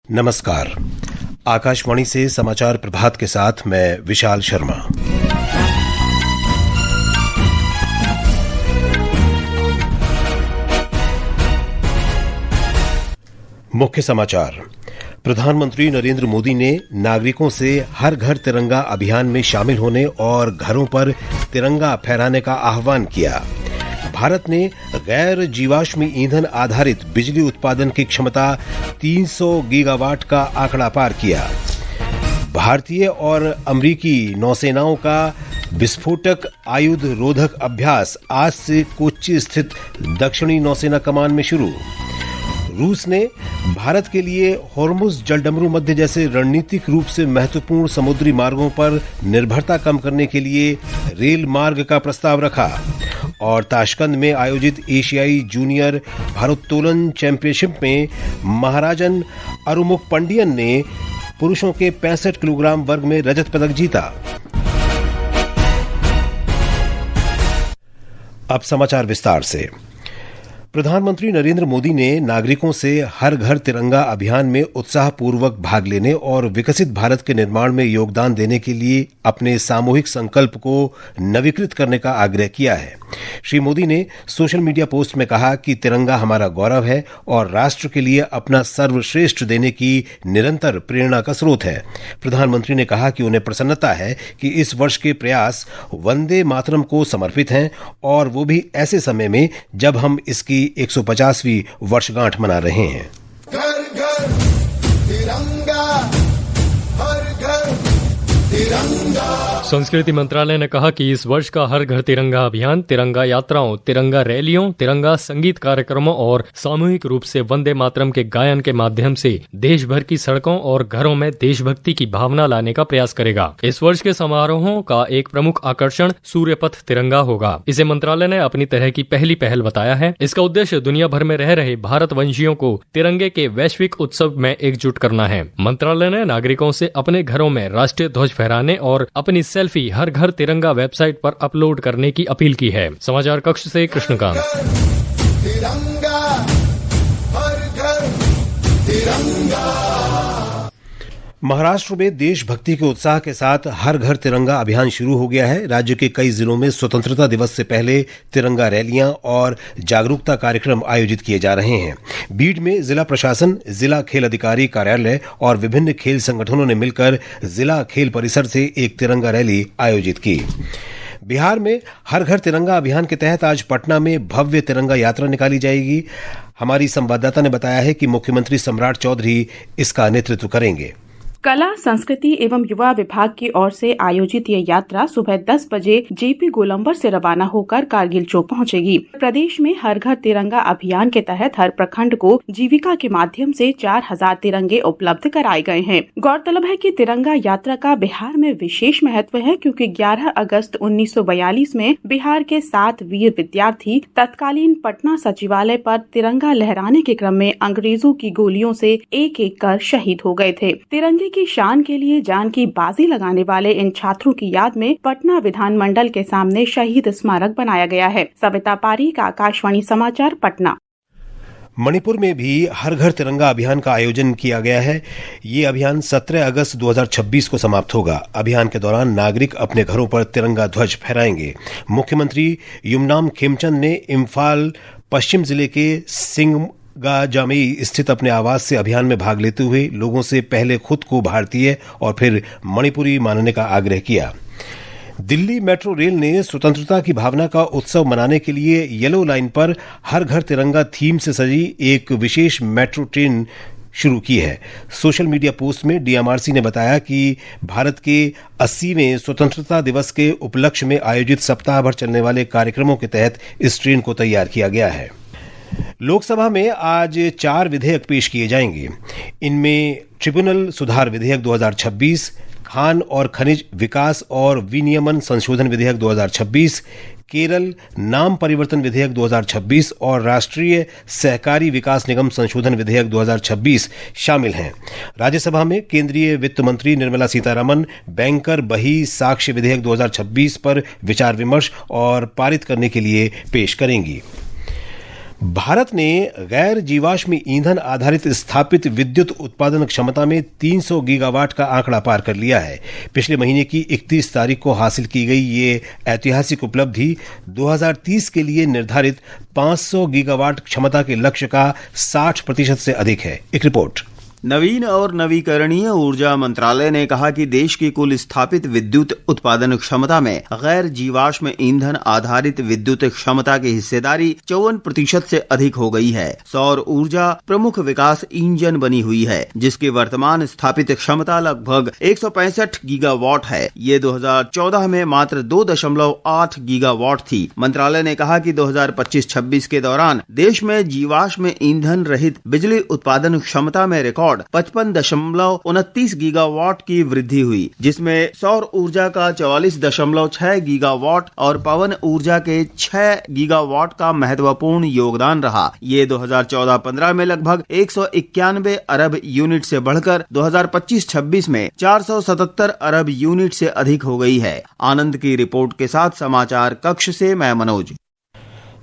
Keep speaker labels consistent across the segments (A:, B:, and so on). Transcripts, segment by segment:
A: नमस्कार। आकाशवाणी से समाचार प्रभात के साथ मैं विशाल शर्मा। मुख्य समाचार। प्रधानमंत्री नरेंद्र मोदी ने नागरिकों से हर घर तिरंगा अभियान में शामिल होने और घरों पर तिरंगा फहराने का आह्वान किया। भारत ने गैर जीवाश्मी ईंधन आधारित बिजली उत्पादन की क्षमता 300 गीगावाट का आंकड़ा पार किया। भारतीय और अमेरिकी नौसेनाओं का विस्फोटक आयुध रोधक अभ्यास आज से कोच्चि स्थित दक्षिणी नौसेना कमान में शुरू। रूस ने भारत के लिए होर्मुज जलडमरू मध्य जैसे रणनीतिक रूप से महत्वपूर्ण समुद्री मार्गों पर निर्भरता कम करने के लिए रेल मार्ग का प्रस्ताव रखा। और ताशकंद में आयोजित एशियाई जूनियर भारोत्तोलन चैंपियनशिप में महाराजन अरुमुक पंडियन ने पुरुषों के 65 किलोग्राम वर्ग में रजत पदक जीता। अब समाचार विस्तार से। प्रधानमंत्री नरेंद्र मोदी ने नागरिकों से हर घर तिरंगा अभियान में उत्साहपूर्वक भाग लेने और विकसित भारत के निर्माण में योगदान देने के लिए अपने सामूहिक संकल्प को नवीकृत करने का आग्रह किया है। श्री मोदी ने सोशल मीडिया पोस्ट में कहा कि तिरंगा हमारा गौरव है और राष्ट्र के लिए अपना सर्वश्रेष्ठ देने की निरंतर प्रेरणा का स्रोत है। प्रधानमंत्री ने कहा कि उन्हें प्रसन्नता है कि इस वर्ष के प्रयास वंदे मातरम को समर्पित हैं और वो भी ऐसे समय में जब हम इसकी 150वीं वर्षगांठ मना रहे हैं।
B: घर घर तिरंगा, हर घर तिरंगा।
C: संस्कृति मंत्रालय ने कहा कि इस वर्ष का हर घर तिरंगा अभियान तिरंगा यात्राओं, तिरंगा रैलियों, तिरंगा संगीत कार्यक्रमों और सामूहिक रूप से वंदे मातरम के गायन के माध्यम से देश भर की सड़कों और घरों में देशभक्ति की भावना लाने का प्रयास करेगा। इस वर्ष के समारोहों का एक प्रमुख आकर्षण सूर्य पथ तिरंगा होगा। इसे मंत्रालय ने अपनी तरह की पहली पहल बताया है। इसका उद्देश्य दुनिया भर में रह रहे भारतवंशियों को तिरंगे के वैश्विक उत्सव में एकजुट करना है। मंत्रालय ने नागरिकों से अपने घरों में राष्ट्रीय ध्वज फहराने और अपनी सेल्फी हर घर तिरंगा वेबसाइट पर अपलोड करने की अपील की है। समाचार कक्ष से कृष्णकांत।
B: तिरंगा, हर घर तिरंगा।
A: महाराष्ट्र में देशभक्ति के उत्साह के साथ हर घर तिरंगा अभियान शुरू हो गया है। राज्य के कई जिलों में स्वतंत्रता दिवस से पहले तिरंगा रैलियां और जागरूकता कार्यक्रम आयोजित किए जा रहे हैं। बीड में जिला प्रशासन, जिला खेल अधिकारी कार्यालय और विभिन्न खेल संगठनों ने मिलकर जिला खेल परिसर से एक तिरंगा रैली आयोजित की। बिहार में हर घर तिरंगा अभियान के तहत आज पटना में भव्य तिरंगा यात्रा निकाली जाएगी। हमारी संवाददाता ने बताया है कि मुख्यमंत्री सम्राट चौधरी इसका नेतृत्व करेंगे।
D: कला, संस्कृति एवं युवा विभाग की ओर से आयोजित ये यात्रा सुबह 10 बजे जेपी गोलंबर से रवाना होकर कारगिल चौक पहुंचेगी। प्रदेश में हर घर तिरंगा अभियान के तहत हर प्रखंड को जीविका के माध्यम से 4000 तिरंगे उपलब्ध कराए गए हैं। गौरतलब है कि तिरंगा यात्रा का बिहार में विशेष महत्व है, क्योंकि 11 अगस्त 1942 में बिहार के 7 वीर विद्यार्थी तत्कालीन पटना सचिवालय पर तिरंगा लहराने के क्रम में अंग्रेजों की गोलियों से एक एक कर शहीद हो गए थे। तिरंगे की शान के लिए जान की बाजी लगाने वाले इन छात्रों की याद में पटना विधानमंडल के सामने शहीद स्मारक बनाया गया है। सविता पारीक, आकाशवाणी समाचार, पटना।
A: मणिपुर में भी हर घर तिरंगा अभियान का आयोजन किया गया है। ये अभियान 17 अगस्त 2026 को समाप्त होगा। अभियान के दौरान नागरिक अपने घरों पर तिरंगा ध्वज फहराएंगे। मुख्यमंत्री युमनाम खेमचंद ने इम्फाल पश्चिम जिले के सिंगाजामई स्थित अपने आवास से अभियान में भाग लेते हुए लोगों से पहले खुद को भारतीय और फिर मणिपुरी मानने का आग्रह किया। दिल्ली मेट्रो रेल ने स्वतंत्रता की भावना का उत्सव मनाने के लिए येलो लाइन पर हर घर तिरंगा थीम से सजी एक विशेष मेट्रो ट्रेन शुरू की है। सोशल मीडिया पोस्ट में डीएमआरसी ने बताया कि भारत के 80वें स्वतंत्रता दिवस के उपलक्ष्य में आयोजित सप्ताह भर चलने वाले कार्यक्रमों के तहत इस ट्रेन को तैयार किया गया है। लोकसभा में आज 4 विधेयक पेश किए जाएंगे। इनमें ट्रिब्यूनल सुधार विधेयक 2026, खान और खनिज विकास और विनियमन संशोधन विधेयक 2026, केरल नाम परिवर्तन विधेयक 2026 और राष्ट्रीय सहकारी विकास निगम संशोधन विधेयक 2026 शामिल हैं। राज्यसभा में केंद्रीय वित्त मंत्री निर्मला सीतारमण बैंकर बही साक्ष्य विधेयक 2026 पर विचार विमर्श और पारित करने के लिए पेश करेंगी। भारत ने गैर जीवाश्म ईंधन आधारित स्थापित विद्युत उत्पादन क्षमता में 300 गीगावाट का आंकड़ा पार कर लिया है। पिछले महीने की 31 तारीख को हासिल की गई ये ऐतिहासिक उपलब्धि 2030 के लिए निर्धारित 500 गीगावाट क्षमता के लक्ष्य का 60% से अधिक है। एक रिपोर्ट।
E: नवीन और नवीकरणीय ऊर्जा मंत्रालय ने कहा कि देश की कुल स्थापित विद्युत उत्पादन क्षमता में गैर जीवाश्म ईंधन आधारित विद्युत क्षमता की हिस्सेदारी 54% से अधिक हो गई है। सौर ऊर्जा प्रमुख विकास इंजन बनी हुई है, जिसकी वर्तमान स्थापित क्षमता लगभग 165 गीगावाट है। ये 2014 में मात्र 2.8 गीगावाट थी। मंत्रालय ने कहा कि 2025-26 के दौरान देश में जीवाश्म ईंधन रहित बिजली उत्पादन क्षमता में रिकॉर्ड 55.29 गीगावाट की वृद्धि हुई, जिसमें सौर ऊर्जा का 44.6 गीगावाट और पवन ऊर्जा के 6 गीगावाट का महत्वपूर्ण योगदान रहा। ये 2014-15 में लगभग 191 अरब यूनिट से बढ़कर 2025-26 में 477 अरब यूनिट से अधिक हो गई है। आनंद की रिपोर्ट के साथ समाचार कक्ष से मैं मनोज।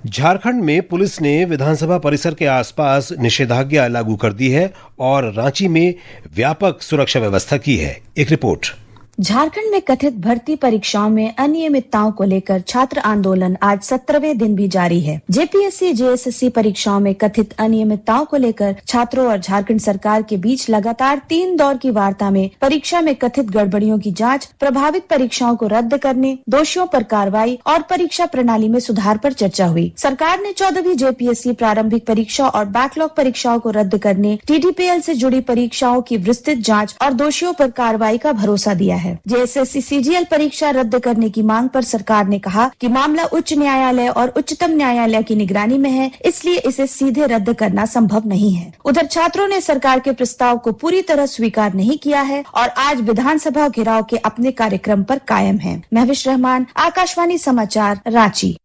A: झारखंड में पुलिस ने विधानसभा परिसर के आसपास निषेधाज्ञा लागू कर दी है और रांची में व्यापक सुरक्षा व्यवस्था की है। एक रिपोर्ट।
F: झारखंड में कथित भर्ती परीक्षाओं में अनियमितताओं को लेकर छात्र आंदोलन आज 17वें दिन भी जारी है। जेपीएससी जेएसएससी परीक्षाओं में कथित अनियमितताओं को लेकर छात्रों और झारखंड सरकार के बीच लगातार 3 दौर की वार्ता में परीक्षा में कथित गड़बड़ियों की जांच, प्रभावित परीक्षाओं को रद्द करने, दोषियों पर कार्रवाई और परीक्षा प्रणाली में सुधार पर चर्चा हुई। सरकार ने 14वीं जेपीएससी प्रारंभिक परीक्षा और बैकलॉग परीक्षाओं को रद्द करने, टीडीपीएल से जुड़ी परीक्षाओं की विस्तृत जाँच और दोषियों पर कार्रवाई का भरोसा दिया है। जेएसएससी सीजीएल परीक्षा रद्द करने की मांग पर सरकार ने कहा कि मामला उच्च न्यायालय और उच्चतम न्यायालय की निगरानी में है, इसलिए इसे सीधे रद्द करना संभव नहीं है। उधर छात्रों ने सरकार के प्रस्ताव को पूरी तरह स्वीकार नहीं किया है और आज विधानसभा घेराव के अपने कार्यक्रम पर कायम है। महविश रहमान, आकाशवाणी समाचार, रांची।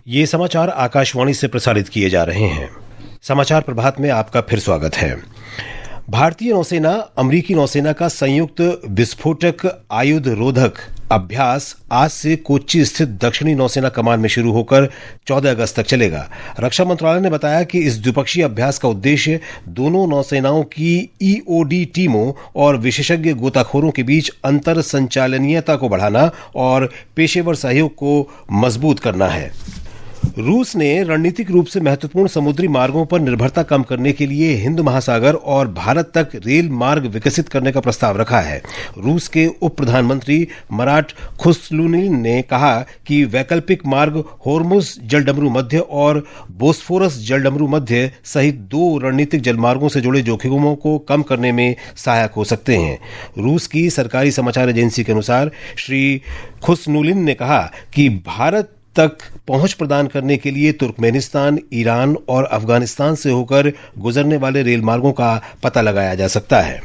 A: ये समाचार आकाशवाणी से प्रसारित किए जा रहे हैं। समाचार प्रभात में आपका फिर स्वागत है। भारतीय नौसेना अमेरिकी नौसेना का संयुक्त विस्फोटक आयुध रोधक अभ्यास आज से कोच्चि स्थित दक्षिणी नौसेना कमान में शुरू होकर 14 अगस्त तक चलेगा। रक्षा मंत्रालय ने बताया कि इस द्विपक्षीय अभ्यास का उद्देश्य दोनों नौसेनाओं की ईओडी टीमों और विशेषज्ञ गोताखोरों के बीच अंतर संचालनीयता को बढ़ाना और पेशेवर सहयोग को मजबूत करना है। रूस ने रणनीतिक रूप से महत्वपूर्ण समुद्री मार्गों पर निर्भरता कम करने के लिए हिंद महासागर और भारत तक रेल मार्ग विकसित करने का प्रस्ताव रखा है। रूस के उप प्रधानमंत्री मराट खुस्लुनिन ने कहा कि वैकल्पिक मार्ग होर्मुज जलडमरू मध्य और बोस्फोरस जलडमरू मध्य सहित 2 रणनीतिक जलमार्गों से जुड़े जोखिमों को कम करने में सहायक हो सकते हैं। रूस की सरकारी समाचार एजेंसी के अनुसार श्री खुस्नुलिन ने कहा कि भारत तक पहुंच प्रदान करने के लिए तुर्कमेनिस्तान, ईरान और अफगानिस्तान से होकर गुजरने वाले रेल मार्गों का पता लगाया जा सकता है।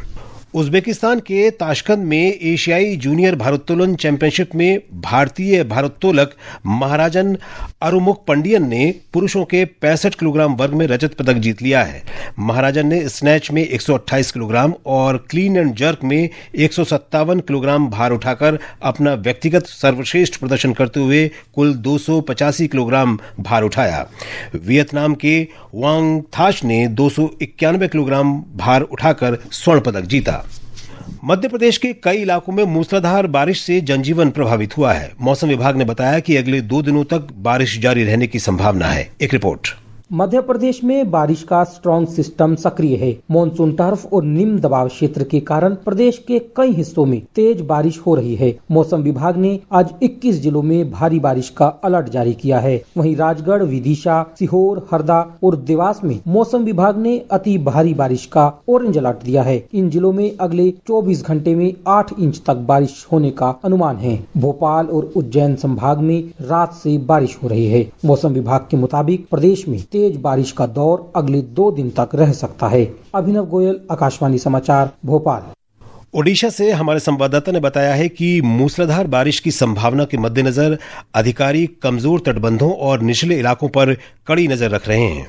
A: उज्बेकिस्तान के ताशकंद में एशियाई जूनियर भारोत्तोलन चैंपियनशिप में भारतीय भारोत्तोलक महाराजन अरुमुख पंडियन ने पुरुषों के 65 किलोग्राम वर्ग में रजत पदक जीत लिया है। महाराजन ने स्नैच में 128 किलोग्राम और क्लीन एंड जर्क में 157 किलोग्राम भार उठाकर अपना व्यक्तिगत सर्वश्रेष्ठ प्रदर्शन करते हुए कुल 285 किलोग्राम भार उठाया। वियतनाम के वांग थाच ने 291 किलोग्राम भार उठाकर स्वर्ण पदक जीता। मध्य प्रदेश के कई इलाकों में मूसलाधार बारिश से जनजीवन प्रभावित हुआ है। मौसम विभाग ने बताया कि अगले 2 दिनों तक बारिश जारी रहने की संभावना है। एक रिपोर्ट।
G: मध्य प्रदेश में बारिश का स्ट्रॉन्ग सिस्टम सक्रिय है। मॉनसून टर्फ और निम्न दबाव क्षेत्र के कारण प्रदेश के कई हिस्सों में तेज बारिश हो रही है। मौसम विभाग ने आज 21 जिलों में भारी बारिश का अलर्ट जारी किया है। वहीं राजगढ़, विदिशा, सीहोर, हरदा और देवास में मौसम विभाग ने अति भारी बारिश का ऑरेंज अलर्ट दिया है। इन जिलों में अगले 24 घंटे में 8 इंच तक बारिश होने का अनुमान है। भोपाल और उज्जैन संभाग में रात से बारिश हो रही है। मौसम विभाग के मुताबिक प्रदेश में तेज बारिश का दौर अगले 2 दिन तक रह सकता है। अभिनव गोयल, आकाशवाणी समाचार, भोपाल।
A: ओडिशा से हमारे संवाददाता ने बताया है कि मूसलाधार बारिश की संभावना के मद्देनजर अधिकारी कमजोर तटबंधों और निचले इलाकों पर कड़ी नजर रख रहे हैं।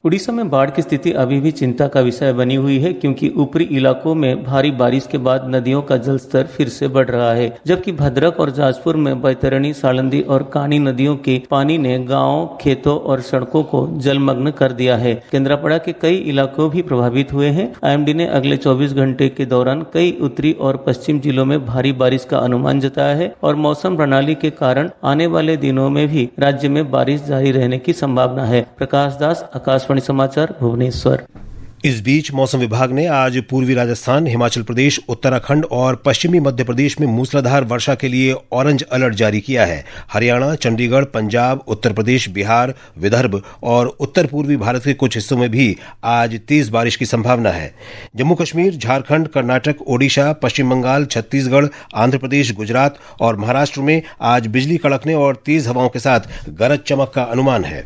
H: उड़ीसा में बाढ़ की स्थिति अभी भी चिंता का विषय बनी हुई है, क्योंकि ऊपरी इलाकों में भारी बारिश के बाद नदियों का जलस्तर फिर से बढ़ रहा है, जबकि भद्रक और जाजपुर में बैतरणी, सालंदी और कानी नदियों के पानी ने गांवों, खेतों और सड़कों को जलमग्न कर दिया है। केंद्रापड़ा के कई इलाकों भी प्रभावित हुए हैं। IMD ने अगले 24 घंटे के दौरान कई उत्तरी और पश्चिम जिलों में भारी बारिश का अनुमान जताया है और मौसम प्रणाली के कारण आने वाले दिनों में भी राज्य में बारिश जारी रहने की संभावना है। प्रकाश दास, आकाशवाणी समाचार, भुवनेश्वर।
A: इस बीच मौसम विभाग ने आज पूर्वी राजस्थान, हिमाचल प्रदेश, उत्तराखंड और पश्चिमी मध्य प्रदेश में मूसलाधार वर्षा के लिए ऑरेंज अलर्ट जारी किया है। हरियाणा, चंडीगढ़, पंजाब, उत्तर प्रदेश, बिहार, विदर्भ और उत्तर पूर्वी भारत के कुछ हिस्सों में भी आज तेज बारिश की संभावना है। जम्मू कश्मीर, झारखंड, कर्नाटक, ओडिशा, पश्चिम बंगाल, छत्तीसगढ़, आंध्र प्रदेश, गुजरात और महाराष्ट्र में आज बिजली कड़कने और तेज हवाओं के साथ गरज चमक का अनुमान है।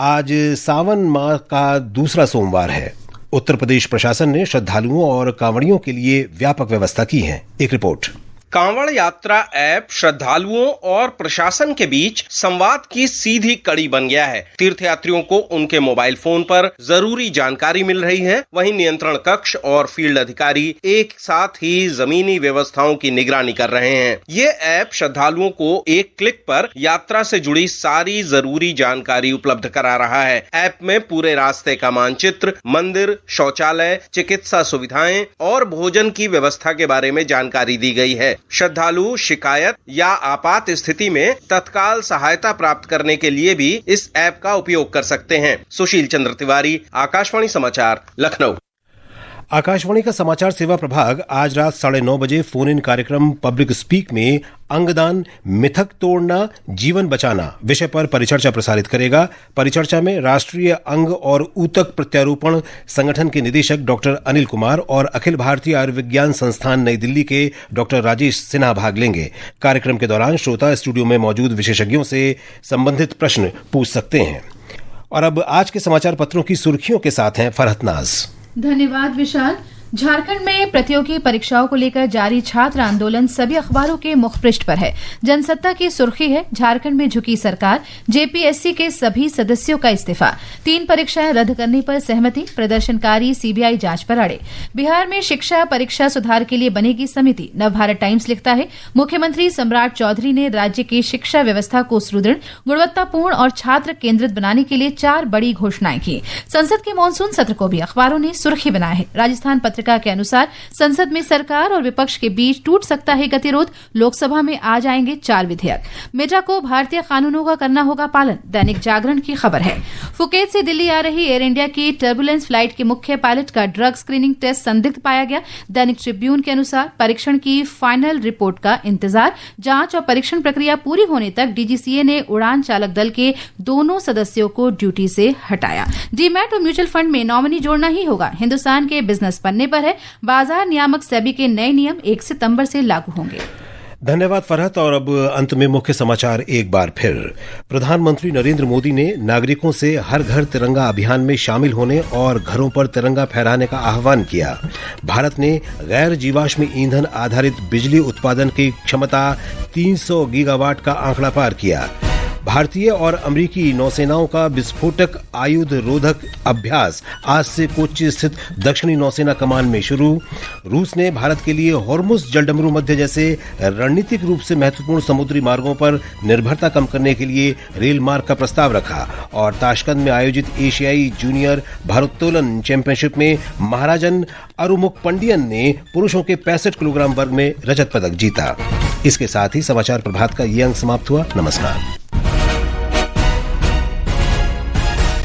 A: आज सावन माह का दूसरा सोमवार है। उत्तर प्रदेश प्रशासन ने श्रद्धालुओं और कांवड़ियों के लिए व्यापक व्यवस्था की है। एक रिपोर्ट।
I: कांवड़ यात्रा ऐप श्रद्धालुओं और प्रशासन के बीच संवाद की सीधी कड़ी बन गया है। तीर्थयात्रियों को उनके मोबाइल फोन पर जरूरी जानकारी मिल रही है। वहीं नियंत्रण कक्ष और फील्ड अधिकारी एक साथ ही जमीनी व्यवस्थाओं की निगरानी कर रहे हैं। ये ऐप श्रद्धालुओं को एक क्लिक पर यात्रा से जुड़ी सारी जरूरी जानकारी उपलब्ध करा रहा है। ऐप में पूरे रास्ते का मानचित्र, मंदिर, शौचालय, चिकित्सा सुविधाएं और भोजन की व्यवस्था के बारे में जानकारी दी गई है। श्रद्धालु शिकायत या आपात स्थिति में तत्काल सहायता प्राप्त करने के लिए भी इस ऐप का उपयोग कर सकते हैं। सुशील चंद्र तिवारी, आकाशवाणी समाचार, लखनऊ।
A: आकाशवाणी का समाचार सेवा प्रभाग आज रात 9:30 बजे फोन इन कार्यक्रम पब्लिक स्पीक में अंगदान, मिथक तोड़ना, जीवन बचाना विषय पर परिचर्चा प्रसारित करेगा। परिचर्चा में राष्ट्रीय अंग और ऊतक प्रत्यारोपण संगठन के निदेशक डॉक्टर अनिल कुमार और अखिल भारतीय आयुर्विज्ञान संस्थान नई दिल्ली के डॉक्टर राजेश सिन्हा भाग लेंगे। कार्यक्रम के दौरान श्रोता स्टूडियो में मौजूद विशेषज्ञों से संबंधित प्रश्न पूछ सकते हैं। और अब आज के समाचार पत्रों की सुर्खियों के साथ हैं फरहत नाज।
J: धन्यवाद विशाल। झारखंड में प्रतियोगी परीक्षाओं को लेकर जारी छात्र आंदोलन सभी अखबारों के मुखपृष्ठ पर है। जनसत्ता की सुर्खी है, झारखंड में झुकी सरकार, जेपीएससी के सभी सदस्यों का इस्तीफा, 3 परीक्षाएं रद्द करने पर सहमति, प्रदर्शनकारी सीबीआई जांच पर अड़े। बिहार में शिक्षा परीक्षा सुधार के लिए बनेगी समिति। नवभारत टाइम्स लिखता है, मुख्यमंत्री सम्राट चौधरी ने राज्य की शिक्षा व्यवस्था को सुदृढ़, गुणवत्तापूर्ण और छात्र केंद्रित बनाने के लिए 4 बड़ी घोषणाएं की। संसद के मानसून सत्र को भी अखबारों ने सुर्खी बनाया है। राजस्थान के अनुसार संसद में सरकार और विपक्ष के बीच टूट सकता है गतिरोध, लोकसभा में आ जाएंगे 4 विधेयक। मेटा को भारतीय कानूनों का करना होगा पालन, दैनिक जागरण की खबर है। फुकेत से दिल्ली आ रही एयर इंडिया की टर्बुलेंस फ्लाइट के मुख्य पायलट का ड्रग स्क्रीनिंग टेस्ट संदिग्ध पाया गया। दैनिक ट्रिब्यून के अनुसार परीक्षण की फाइनल रिपोर्ट का इंतजार, जांच और परीक्षण प्रक्रिया पूरी होने तक डीजीसीए ने उड़ान चालक दल के दोनों सदस्यों को ड्यूटी से हटाया। डीमैट और म्यूचुअल फंड में नॉमिनी जोड़ना ही होगा, हिंदुस्तान के बिजनेस पन्ने पर है। बाजार नियामक सेबी के नए नियम 1 सितंबर से लागू होंगे।
A: धन्यवाद फरहत। और अब अंत में मुख्य समाचार एक बार फिर। प्रधानमंत्री नरेंद्र मोदी ने नागरिकों से हर घर तिरंगा अभियान में शामिल होने और घरों पर तिरंगा फहराने का आह्वान किया। भारत ने गैर जीवाश्म ईंधन आधारित बिजली उत्पादन की क्षमता 300 गीगावाट का आंकड़ा पार किया। भारतीय और अमेरिकी नौसेनाओं का विस्फोटक आयुध रोधक अभ्यास आज से कोच्चि स्थित दक्षिणी नौसेना कमान में शुरू। रूस ने भारत के लिए हॉर्मुज जलडमरू मध्य जैसे रणनीतिक रूप से महत्वपूर्ण समुद्री मार्गों पर निर्भरता कम करने के लिए रेल मार्ग का प्रस्ताव रखा। और ताशकंद में आयोजित एशियाई जूनियर भारोत्तोलन चैंपियनशिप में महाराजन अरुमुक पंडियन ने पुरुषों के 65 किलोग्राम वर्ग में रजत पदक जीता। इसके साथ ही समाचार प्रभात का ये अंक समाप्त हुआ। नमस्कार।